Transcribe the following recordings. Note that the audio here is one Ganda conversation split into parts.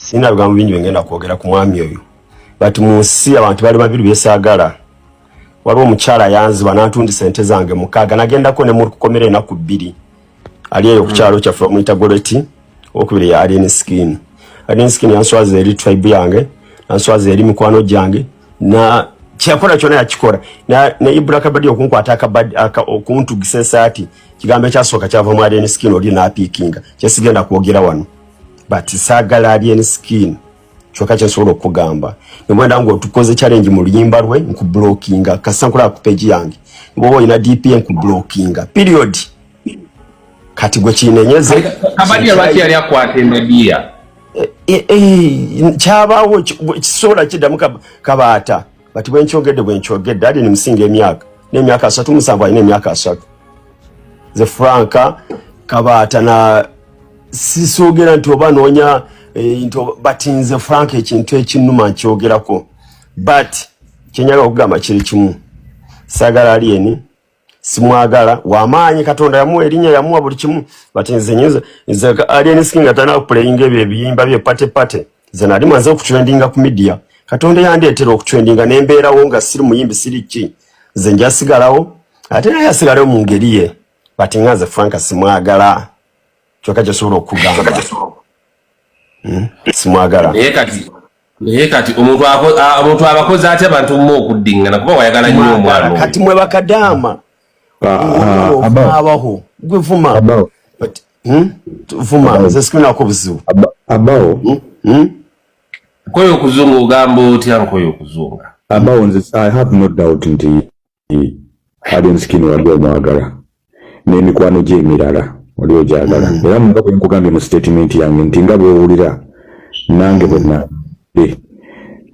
sina bigambo bingi ngenda kwogera ku mwami oyo but munsi abantu bali babiri byesagala waliwo omukyala yanziba n'antundi sente zange mukaaga nagendako ne mu kukomera enaku 2 ali eyo ku kyalo kyaffe omuyita Goleti okubiri ya Alien Skin yanswaza eri tribe yange nanswaza eri mikwano gyange na kyakola kyona yakikola ne Ibra Kabadi okunkwata okuntugisa esaati kigambo kyasooka kyava mu Alien Skin oli n'apiikinga kyesigenda kwogera wano but sagala Alien Skin choka kyensobola okugamba nemwenda ngo tukoze challenge mu luyimba lwe nkublockinga kasankula ku page yange bobo ina DPN nkublockinga period kati gwe kinenyeze Kabadi abaki yali akwate media chabawo kisola kidamu kabata but bwenchogedde ali ni msinge emyaka n'emyaka 3 musango ine emyaka 3 ze Franka kabata na sisogera nti obanonya into batinze Frank ekintu ekinuma nkyogerako but kenyaga okugamba kiri kimu sagala Alien simwagala wamanyi katonda yamuwa erinnya yamuwa buli kimu batinze nyiza nzaka Alien Skin atana playing ebiyimba bye pate ze nali manze okutrendinga ku media katonda yandeetera okutrendinga nembeera wo nga siri muyimbi siri ki ze njasigalawo ate naye asigalawo mu ngeri ye batingaze Frank simwagala kyoka kyesobola okugamba simwagala naye kati omuntu abakozi atya abantu mu okuddingana kuba wayagala nnyo omwana kati mwe bakadama abaho gwe vuma vuma ze sikuna ko buzibu abaho koyo okuzunga ogamba otya nkoyo okuzunga abaho nze I have no doubt nti Alien Skin wali omwagala n'emikwano gye emirala oli ojagala era muba kwe nkugambye mu statement yange nti nga bw'owulira nange bwena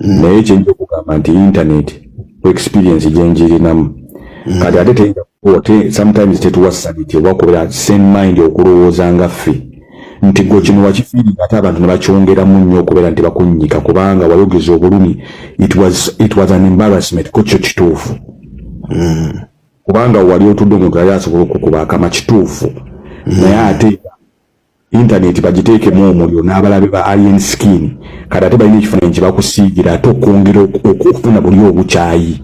naye kyenja okugamba nti internet experience gyenjirinamu kati ate sometimes tetuwasaniti wakubera same mind okulowooza nga ffe nti gwe kino wakifiiringa ate abantu ne bakyongeramu nnyo okubeera nti bakunnyika kubanga wayogeza obulumi it was an embarrassment ko kyo kituufu kubanga wali otudde omuntu yali asobola okukuba akama kituufu naye ate internet bagiteekemu omuliro n'abalabe ba Alien Skin kati ate balina ekifaananyi kye bakusiigira ate okwongera okufuna buli obukyayi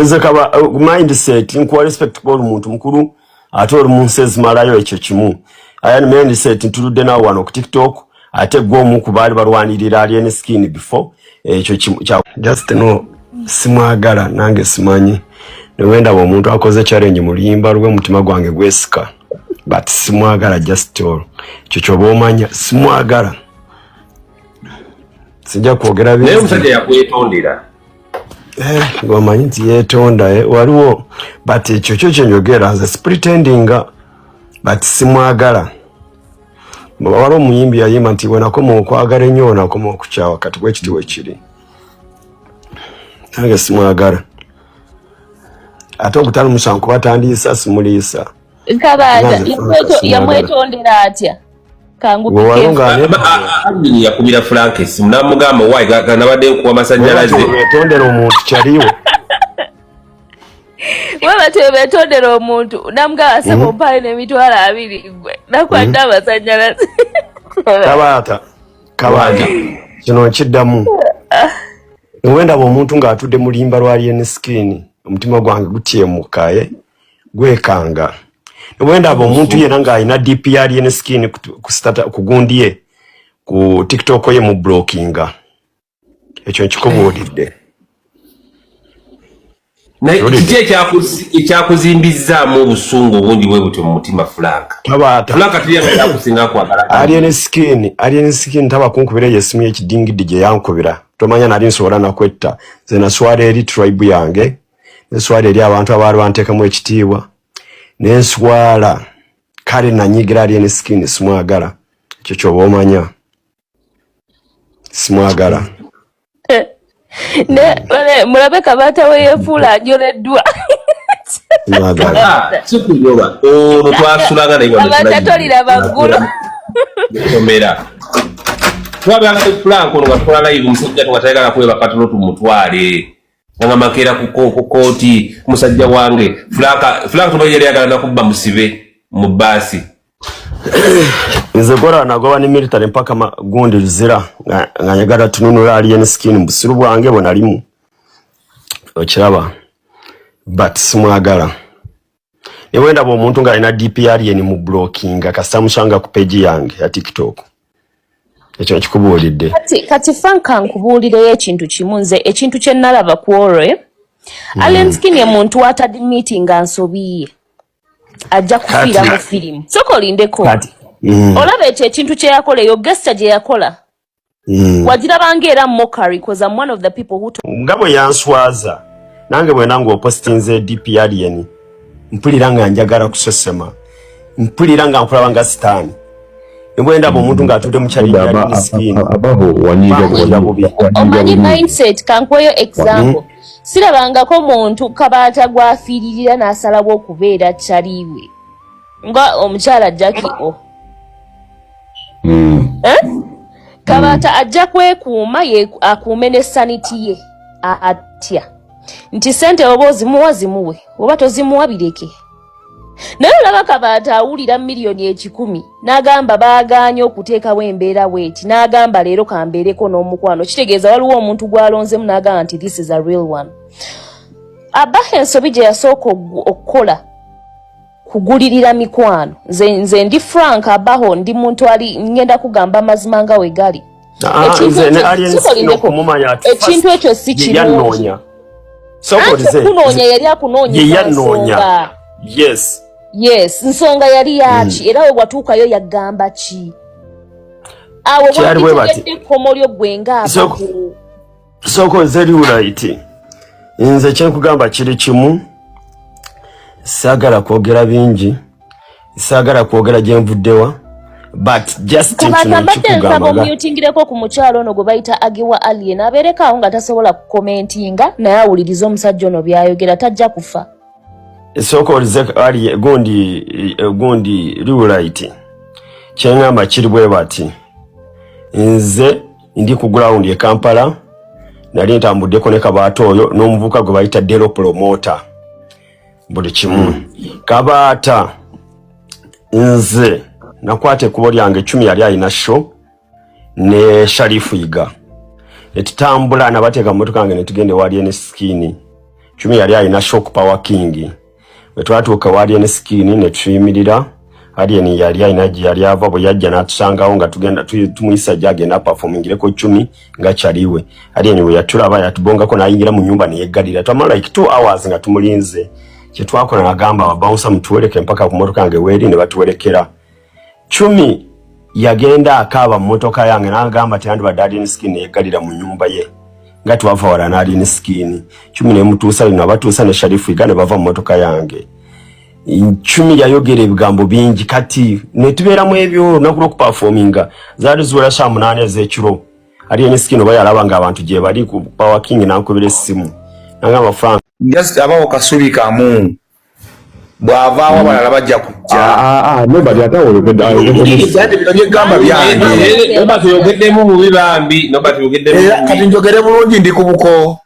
zakaba mindset nkuwa respect kwa omuntu mukulu ate oli munsi ezimalayo ekyo kimu ayani mindset ntuludde nawo wano ku TikTok ate gwomu ku baali balwanirira Alien Skin before ekyo kimu just no simwagala nange simanyi newenda omuntu akoze challenge mu luyimba lwe mutima gwange gwesika but simwagala just all kyo bomanya simwagala sijja kwogera naye omusajja yakwetondera ngomanyi nti yetonda waliwo but ekyo kyenjogera nze pretending but simwagala waliwo omuyimbi yayimba nti wenakoma okwagala ennyo nakoma okukyawa kati bwekitiwe kiri nange simwagala ate obutali musango kubatandiisa simuliisa Kabaja yamwetondera atya Amini yakubira Frank simnamugamba why ganabadde kuwa masannyalaze yetondera omuntu kyaliwo wewe betondera omuntu namugamba sebo mpale n'emitwalo 2 gwe nakwata amasannyalaze kabata kino nkiddamu wenda omuntu ng'atudde mu limba lwa Alien Skin omutima gwange gutyemukaye gwekanga wenda omuntu yena ng'alina DP Alien Skin kugundye ku TikTok ye mu blockinga ekyo nkikubuulidde ekyakuzimbizaamu obusungu obundi bwe butyo mu mutima Frank tuyakusinga kwagala Alien Skin tabakunkubira yesimu y'ekidingidi gye yankubira tomanya nali nsobola nakwetta ze naswala eri tribe yange neswala eri abantu abaali banteekamu ekitiibwa nenswala kale nanyigira Alien Skin simwagala ekyo kyoba omanya simwagala mulabe Kabata we yefuula ajoleddwa sikuyoba ono twasulanga naye tolira baggulu somera twabanga Frank ono gatwala live musajja twatayagala kweba katono tumutwale nga makera ku kooti musajja wange Frank tubayali yagala nakubba musibe mu basi Nze gora nagoba ni military mpaka gundi luzira nga nyagala tununula alien skin mbusiru bwange bonalimu okiraba but simwagala ewenda bo muntu nga ina DPR yeni mu blocking akasamushanga ku page yange ya TikTok ekyo kikubulidde kati Franka nkubulire ekintu kimunze ekintu kye nalaba kuore alien skin ye muntu atadi meeting ansobiye ajja kufira mu film soko lindeko olaba ekintu kye yakola yo gesture gye yakola wagira bangeera mockery because I'm one of the people who ngabo yanswaza nange bwe nango postinze DPR yeni mpulira nga njagala kusesema mpulira nga nkulaba nga sitani Mbwenda bomuntu nga atude mu challenge ya skin abaho wanyiga omanyi mindset kankweyo example sirabangako muntu kabata gwafiirira n'asalawo okubeera chaliwe nga omukyala Jackie o kabata ajja kwekuuma ye akuume ne sanity ye atya nti sente oba ozimuwa zimuwe oba tozimuwa bireke naye olaba kabata awulira miliyoni 10 n'agamba baaganye okuteekawo embeera bweti n'agamba leero kambeereko n'omukwano kitegeeza waliwo omuntu gw'alonzemu n'agamba nti this is a real one abaho ensobi gye yasooka okukola kugulirira mikwano nze ndi Frank abaho ndi muntu ali ngenda kugamba amazima nga we gali ekintu ekyo si kirungi kunoonya yali akunoonya yes nsonga yali yaki era we watuukayo yagamba ki awo wakitegedde komolyo gwenga soko nze liwulaiti nze kyenkugamba kiri kimu saagala kwogera bingi saagala kwogera gye nvuddewa but just nkaba mutingireko ku mukyalo ono gwe bayita Agiwa Alien abeerekawo nga tasobola kukomentinga naye awuliriza omusajja ono byayogera tajja kufa soko ali gundi liwulaiti kyeŋŋamba kiri bwe bati nze ndi ku ground e Kampala nali ntambuddeko ne Kabaata oyo n'omuvuka gwe bayita Dero Promoter buli kimu Kabaata nze nakwate kubo lyange 10 yali alina show ne Sharifu Iga etutambula nabateeka mu motoka yange ne tugende wali ene skin 10 yali alina show ku Power King twatuuka wali ene skin ne tuyimirira Alien yali alina yali ava bwe yajja n'atusangawo nga tugenda tumuyisa jage na performingireko 10 nga kyaliwe Alien we yatulaba yatubongako n'ayingira mu nyumba ne yeggalira twamala like 2 hours nga tumulinze kye twakola nagamba babounce mutuweleke mpaka ku motoka yange weri ne batuwelekera 10 yagenda akaaba mu motoka yange n'agamba tayandi badali skin yeggalira mu nyumba ye nga twava wala n'ali skin 10 ne mutuusa bino abatuusa ne Sharifu Iga ne bava mu motoka yange 10 yayogera ebigambo bingi kati ne tubeeramu ebyo nakulo ku performinga zaali ziwera saa 8 ez'ekiro Alien skin oba yalaba nga abantu gye bali ku Power King nankubira essimu nagamba Frank just abawo kasubi kamu bwavaawo abalala bajja kujja nobody atawologedde gamba byange nobati yogeddemu bubi bambi nobati yogeddemu kati njogere bulungi ndi ku buko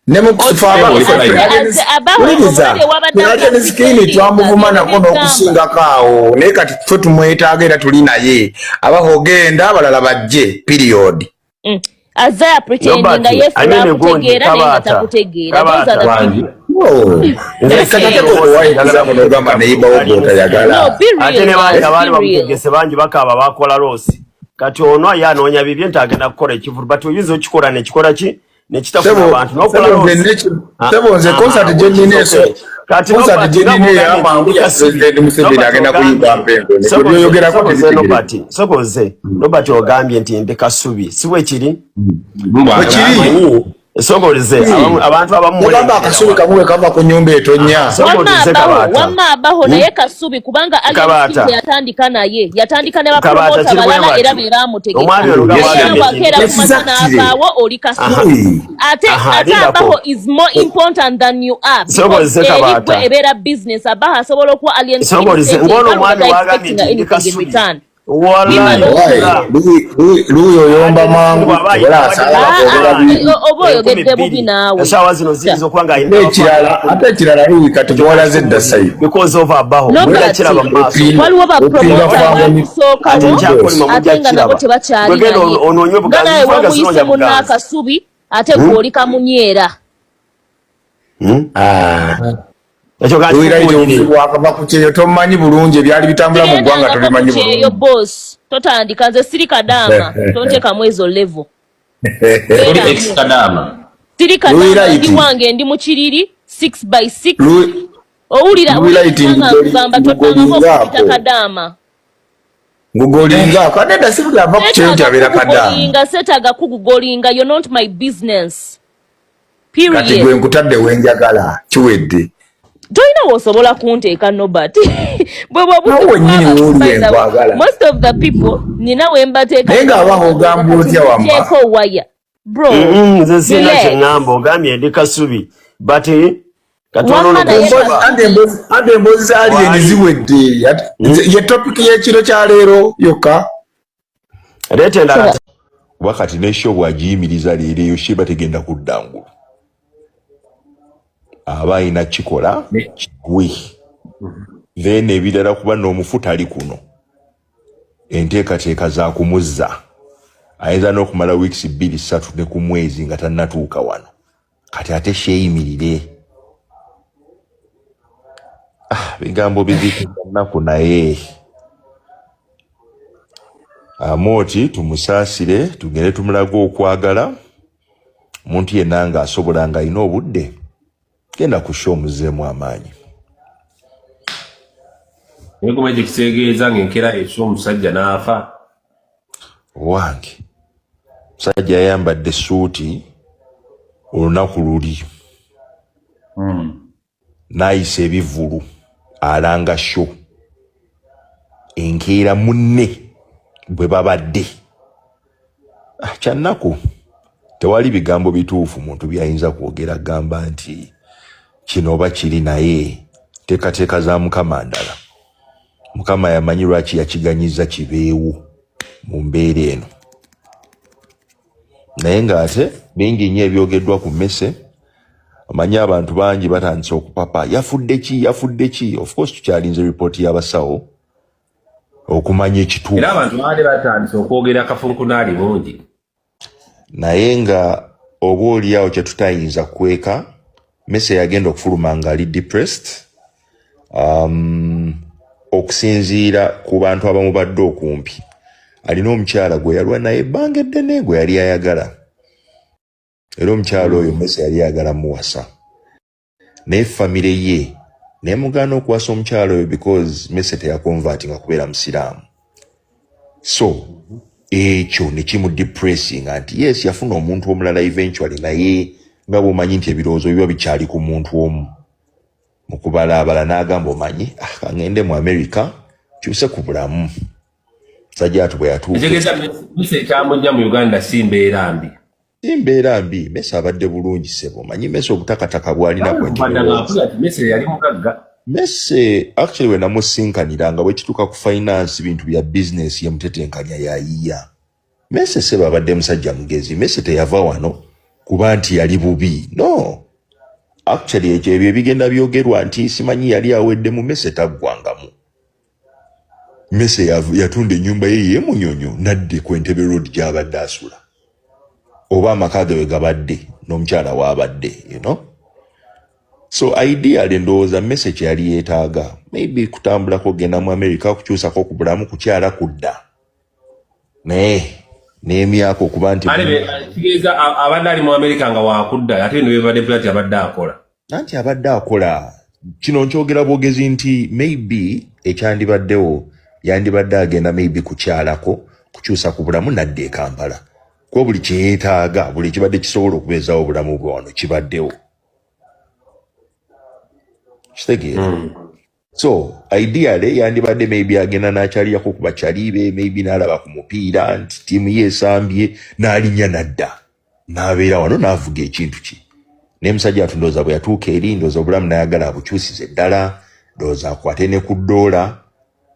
ne sikini twamuvuma nako n'okusingako awo naye kati ffe tumwetaaga era tuli naye abaho ogenda abalala bajje period Azaya pretending that yes na kutegeera na atakutegeera those are the people atene bali bamutegese bangi bakaba bakola losi kati ono yanoonya bibye ntagenda kukola ekivulu but oyinza okikola nekikola ki nekitafuna abantu nokola losi sebonze concert jenyineso kati concert jenine yamangu ya president Museveni agenda kuyimba mpendo nekyo yogera ko Nobati sokoze Nobati ogambye nti ndekasubi siwe kiri sogoleze abantu abamu baba akasubi kamuwe kava ku nyumba etonya sogoleze Kabata wamma abaho naye kasubi kubanga ali yatandika naye yatandika ne bapromota balala era beramutegeera abawo oli kasubi ate abaho is more important than you are sogoleze Kabata ebera business abaho asobola okuwa alien sogoleze ngono mwami wagambye ndi kasubi luyo yomba mangu wala asala oba oyogedde bubi naawe esawa zino ziyinza okuba nga ate ekirala luyi kati twalaze edda sayi because of abaho kiraba maaso waliwo bapromota ate nga nabo tebakyalinaye nga naye wamuyise munnaakasubi ate gw'oli kamunyeera wakava ku kyeyo tomanyi bulungi ebyali bitambula mu ggwanga tobimanyi bulungi boss totandika nze siri kadaama tonteekamu ezo level siri kadaama ndi wange ndi mu kiriri 6x6 owulira gamba totangako okupita kadaama ngugolinga kadada sibugamba ku kyeyo nti abeera kadaama setaaga kugugolinga you're not my business period kati gwe nkutadde wenjagala kiwedde toyina w'osobola kunteeka Nobert most of the people nina wembateeka naye ng'abaho ogamba otya wamma waya bro nze sina kye ŋŋamba ogambye ndi kasubi but ate emboozi zaalieni ziwedde ye topiki y'ekiro kya leero yokka leeta endala wakati n'esho bw'agiyimiriza leero eyo sheba tegenda kudda ngulu aba ayina kikola kigwe then ebirala kuba n'omufuta ali kuno enteekateeka za kumuzza ayinza n'okumala weeks 2-3 ne ku mwezi nga tannatuuka wano kati ate sheeyimirire bigambo bizikirannaku naye Amooti tumusaasire tugende tumulaga okwagala omuntu yenna nga asobola nga alina obudde genda kusha omuzeemu amaanyi Ngoma ekisegeeza ng'enkera esho omusajja n'afa wange musajja yayambadde suuti olunaku luli n'ayisa ebivulu alanga sho enkeera munne bwe babadde kyannaku tewali bigambo bituufu muntu byayinza kwogera gamba nti kino oba kiri naye teekateeka za Mukama ndala Mukama yamanyi lwaki yakiganyiza kibeewo mu mbeera eno naye ng'ate bingi nnyo ebyogeddwa ku mmese amanyi abantu bangi batandise okupapa yafudde ki of course tukyalinze ripooti y'abasawo okumanya ekituufu era abantu baali batandise okwogera akafunkunaali bungi naye nga oba oliawo kye tutayinza kweka Mese yagenda okufuluma nga ali depressed okusinziira ku bantu abamubadde okumpi alina omukyala gwe yalwa naye ebbanga eddene gwe yali ayagala era omukyala oyo Mese yali ayagala muwasa naye famire ye nemugaana okuwasa omukyala oyo because Mese teyakonvatinga kubeera musiraamu so ekyo ne kimudepressing nti yes yafuna omuntu omulala eventually naye nga bw'omanyi nti ebirowoozo biba bikyali ku muntu omu mu kubalaabala n'agamba omanyi kangende mu America kyuse ku bulamu sajja atu bwe yatuuka Mese ekyamujja mu Uganda si mbeera mbi Mese abadde bulungi sebo manyi Mese obutakataka bwalina Mese yali mugagga Mese actually we namusinkaniranga bwe kituuka ku finance bintu bya business ye mutetenkanya yayiya Mese sebo abadde musajja mugezi Mese teyava wano kuba nti yali bubi no actually ekyo ebyo bigenda byogerwa nti simanyi yali awedde mu Mese taggwangamu Mese yatunda ennyumba ye munyonyo nadde ku Entebbe Road gy'abadde asula oba amaka ge we gabadde n'omukyala w'abadde you know so ideally ndowooza Mese kye yali yeetaaga maybe kutambulako genda mu America kukyusako ku bulamu kukyala kudda naye n'emyaka okuba nti kitegeeza abadde ali mu America nga wakudda ate bino bibadde plati abadde akola nanti abadde akola kino nkyogera bwogezi nti maybe ekyandibaddewo yandibadde agenda maybe kukyalako kukyusa ku bulamu nadde e Kampala kuba buli kyeyeetaaga buli kibadde kisobola okubeezawo obulamu bwe wano kibaddewo kitegeera so ideally yandibadde maybe agenda n'akyalirako ku bakyali be maybe n'alaba ku mupiira nti ttiimu ye esambye n'alinnya nadda n'abeera wano n'avuga ekintu ki naye musajja atu ndowooza bwe yatuuka eri ndowooza obulamu n'ayagala abukyusize ddala ndowooza akwate ne ku ddoola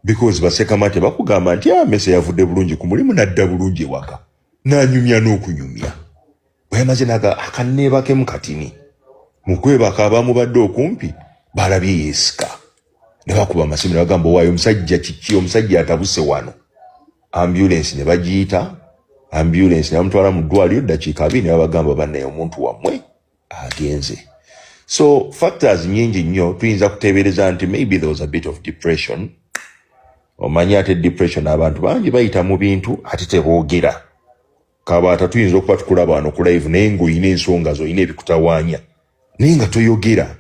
because basekamate bakugamba nti Mese yavudde bulungi ku mulimu nadda bulungi ewaka nanyumya n'okunyumya bwemaze naga akaneebakemu katini mu kwebaka abamu badde okumpi balabye yeesika ne bakuba amasimu ne bagamba waayo omusajja kiki omusajja atabuse wano ambulance ne bagiyita ambulance ne bamutwala mu ddwaliro ddakiika 2 ne babagamba bannaye omuntu wammwe agenze. So factors nyingi nnyo tuyinza kuteebereza nti maybe there was a bit of depression. Omanyi ate depression abantu bangi bayita mu bintu ate teboogera. Kabaata tuyinza okuba tukulaba wano ku live naye ng'olina ensonga zo olina ebikutawaanya naye nga toyogera